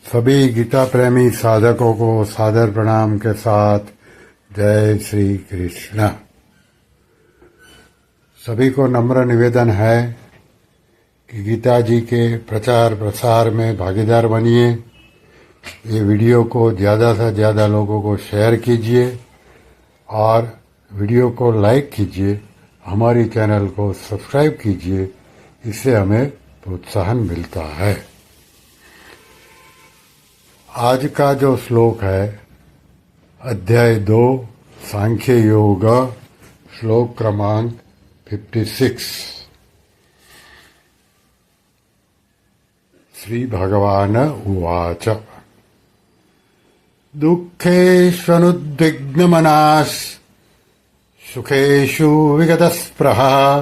सभी गीता प्रेमी साधकों को सादर प्रणाम के साथ जय श्री कृष्ण। सभी को नम्र निवेदन है कि गीता जी के प्रचार प्रसार में भागीदार बनिए। ये वीडियो को ज़्यादा से ज़्यादा लोगों को शेयर कीजिए और वीडियो को लाइक कीजिए। हमारी चैनल को सब्सक्राइब कीजिए, इससे हमें प्रोत्साहन मिलता है। आज का जो श्लोक है अध्याय 2 सांख्य योग, श्लोक क्रमांक 56। श्री भगवान उवाच दुःखेष्वनुद्विग्नमनाः सुखेषु विगतस्पृहा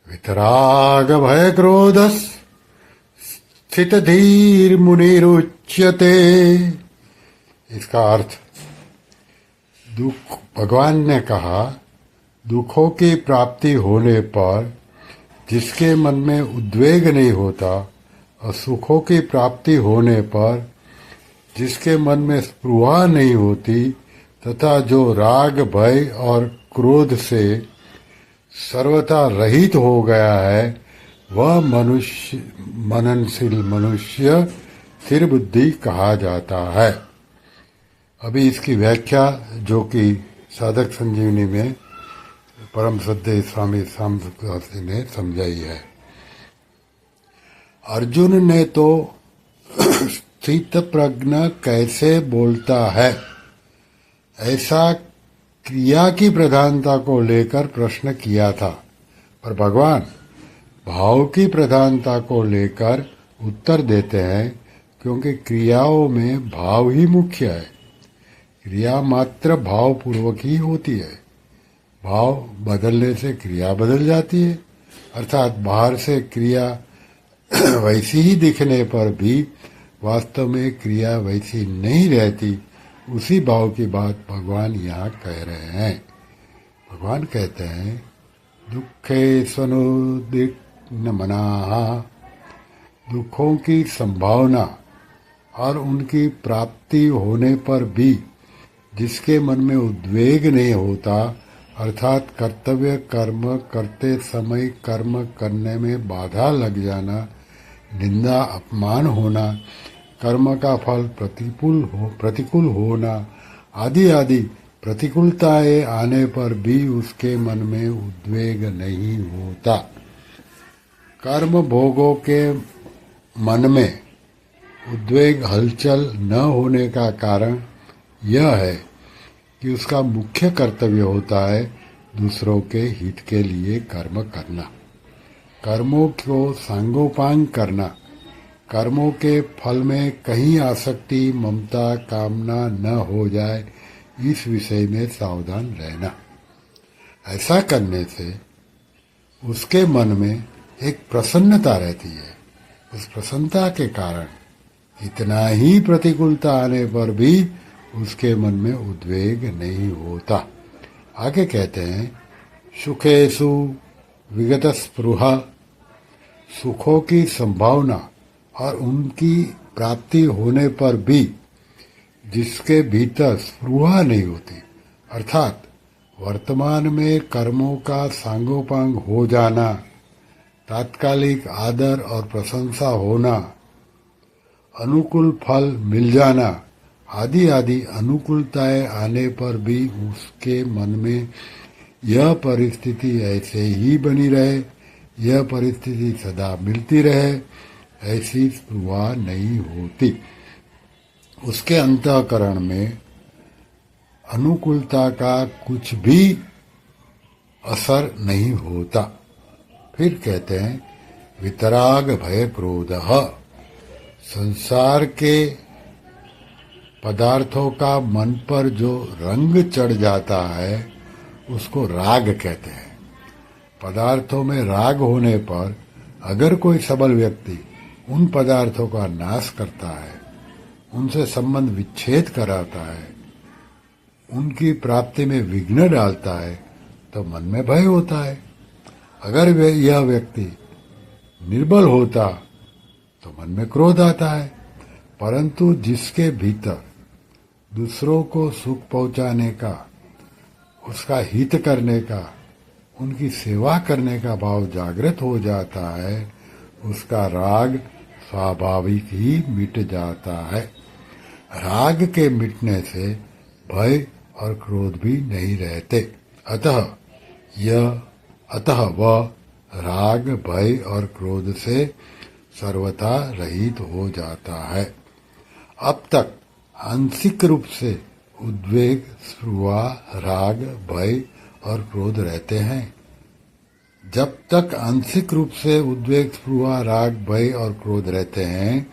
वितरागभयक्रोधः स्थितधीर्मुनिरुच्यते। इसका अर्थ, भगवान ने कहा, दुखों की प्राप्ति होने पर जिसके मन में उद्वेग नहीं होता और सुखों की प्राप्ति होने पर जिसके मन में स्पृहा नहीं होती तथा जो राग भय और क्रोध से सर्वथा रहित हो गया है, वह मननशील मनुष्य स्थिर बुद्धि कहा जाता है। अभी इसकी व्याख्या जो कि साधक संजीवनी में परम श्रद्धेय स्वामी सांबशिवदास ने समझाई है। अर्जुन ने तो स्थित प्रज्ञ कैसे बोलता है, ऐसा क्रिया की प्रधानता को लेकर प्रश्न किया था, पर भगवान भाव की प्रधानता को लेकर उत्तर देते हैं, क्योंकि क्रियाओं में भाव ही मुख्य है। क्रिया मात्र भाव पूर्वक ही होती है। भाव बदलने से क्रिया बदल जाती है, अर्थात बाहर से क्रिया वैसी ही दिखने पर भी वास्तव में क्रिया वैसी नहीं रहती। उसी भाव की बात भगवान यहाँ कह रहे हैं। भगवान कहते हैं दुःखेष्वनुद्विग्न मनाः, दुखों की संभावना और उनकी प्राप्ति होने पर भी जिसके मन में उद्वेग नहीं होता, अर्थात कर्तव्य कर्म करते समय कर्म करने में बाधा लग जाना, निंदा अपमान होना, कर्म का फल प्रतिकूल होना आदि आदि प्रतिकूलताएं आने पर भी उसके मन में उद्वेग नहीं होता। कर्म भोगों के मन में उद्वेग हलचल न होने का कारण यह है कि उसका मुख्य कर्तव्य होता है दूसरों के हित के लिए कर्म करना, कर्मों को सांगोपांग करना, कर्मों के फल में कहीं आसक्ति ममता कामना न हो जाए, इस विषय में सावधान रहना। ऐसा करने से उसके मन में एक प्रसन्नता रहती है। उस प्रसन्नता के कारण इतना ही प्रतिकूलता आने पर भी उसके मन में उद्वेग नहीं होता। आगे कहते हैं सुखेषु विगतस्पृहा, सुखों की संभावना और उनकी प्राप्ति होने पर भी जिसके भीतर स्पृहा नहीं होती, अर्थात वर्तमान में कर्मों का सांगोपांग हो जाना, तात्कालिक आदर और प्रशंसा होना, अनुकूल फल मिल जाना आदि आदि अनुकूलताएं आने पर भी उसके मन में यह परिस्थिति ऐसे ही बनी रहे, यह परिस्थिति सदा मिलती रहे, ऐसी स्पृहा नहीं होती। उसके अंतःकरण में अनुकूलता का कुछ भी असर नहीं होता। फिर कहते हैं वितराग भय क्रोधः, संसार के पदार्थों का मन पर जो रंग चढ़ जाता है उसको राग कहते हैं। पदार्थों में राग होने पर अगर कोई सबल व्यक्ति उन पदार्थों का नाश करता है, उनसे संबंध विच्छेद कराता है, उनकी प्राप्ति में विघ्न डालता है, तो मन में भय होता है। अगर यह व्यक्ति निर्बल होता तो मन में क्रोध आता है। परंतु जिसके भीतर दूसरों को सुख पहुंचाने का, उसका हित करने का, उनकी सेवा करने का भाव जागृत हो जाता है, उसका राग स्वाभाविक ही मिट जाता है। राग के मिटने से भय और क्रोध भी नहीं रहते। अतः वह राग, भय और क्रोध से सर्वथा रहित हो जाता है। अब तक आंशिक रूप से उद्वेग, स्पृहा, राग, भय और क्रोध रहते हैं। जब तक आंशिक रूप से उद्वेग, स्पृहा, राग, भय और क्रोध रहते हैं,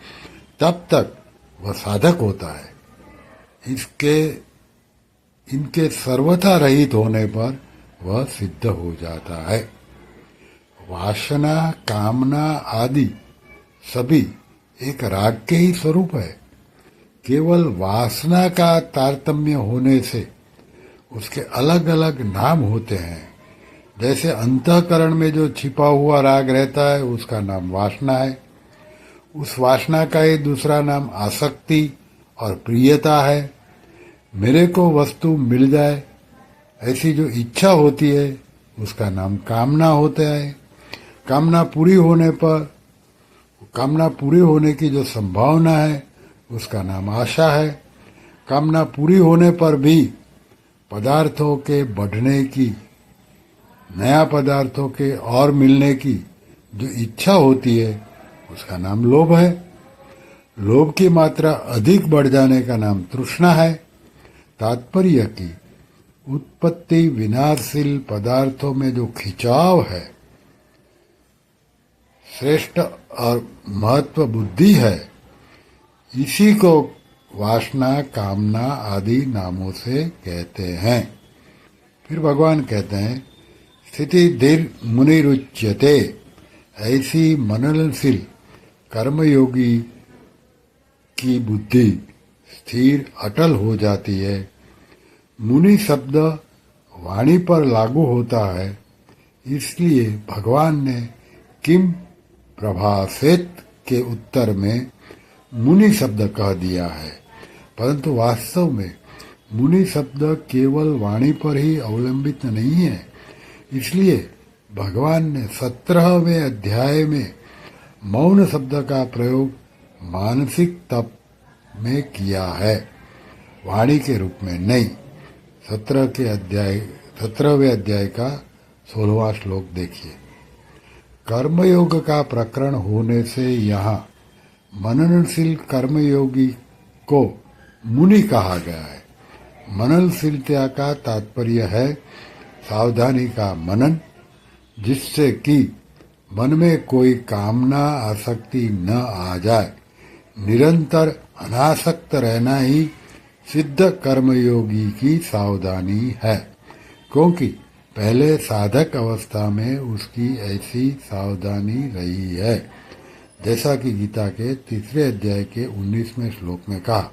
तब तक वह साधक होता है। इनके सर्वथा रहित होने पर वह सिद्ध हो जाता है। वासना, कामना आदि सभी एक राग के ही स्वरूप है। केवल वासना का तारतम्य होने से उसके अलग अलग नाम होते हैं। जैसे अंतःकरण में जो छिपा हुआ राग रहता है, उसका नाम वासना है। उस वासना का ही दूसरा नाम आसक्ति और प्रियता है। मेरे को वस्तु मिल जाए, ऐसी जो इच्छा होती है, उसका नाम कामना होता है। कामना पूरी होने की जो संभावना है, उसका नाम आशा है। कामना पूरी होने पर भी पदार्थों के बढ़ने की, नया पदार्थों के और मिलने की जो इच्छा होती है, उसका नाम लोभ है। लोभ की मात्रा अधिक बढ़ जाने का नाम तृष्णा है। तात्पर्य की उत्पत्ति विनाशशील पदार्थों में जो खिंचाव है, श्रेष्ठ और महत्व बुद्धि है, इसी को वासना, कामना आदि नामों से कहते हैं। फिर भगवान कहते हैं, स्थिति धीर मुनिरुच्यते, ऐसी मननशील कर्मयोगी की बुद्धि स्थिर अटल हो जाती है। मुनि शब्द वाणी पर लागू होता है, इसलिए भगवान ने किम प्रभासेत के उत्तर में मुनि शब्द कह दिया है। परंतु वास्तव में मुनि शब्द केवल वाणी पर ही अवलंबित नहीं है। इसलिए भगवान ने 17वें अध्याय में मौन शब्द का प्रयोग मानसिक तप में किया है, वाणी के रूप में नहीं। 17वें अध्याय का 16वां श्लोक देखिए। कर्मयोग का प्रकरण होने से यहाँ मननशील कर्मयोगी को मुनि कहा गया है। मननशीलता का तात्पर्य है सावधानी का मनन, जिससे कि मन में कोई कामना, आसक्ति न आ जाए। निरंतर अनासक्त रहना ही सिद्ध कर्मयोगी की सावधानी है, क्योंकि पहले साधक अवस्था में उसकी ऐसी सावधानी रही है, जैसा कि गीता के 3 अध्याय के 19वें श्लोक में कहा,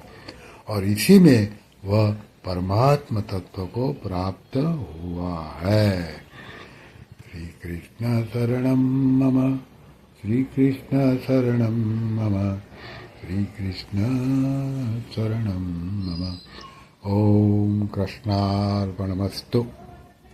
और इसी में वह परमात्म तत्व को प्राप्त हुआ है। श्री कृष्ण शरणम मम, श्री कृष्ण शरणम मम, श्री कृष्ण शरणम मम। ओम कृष्णार्पणमस्तु।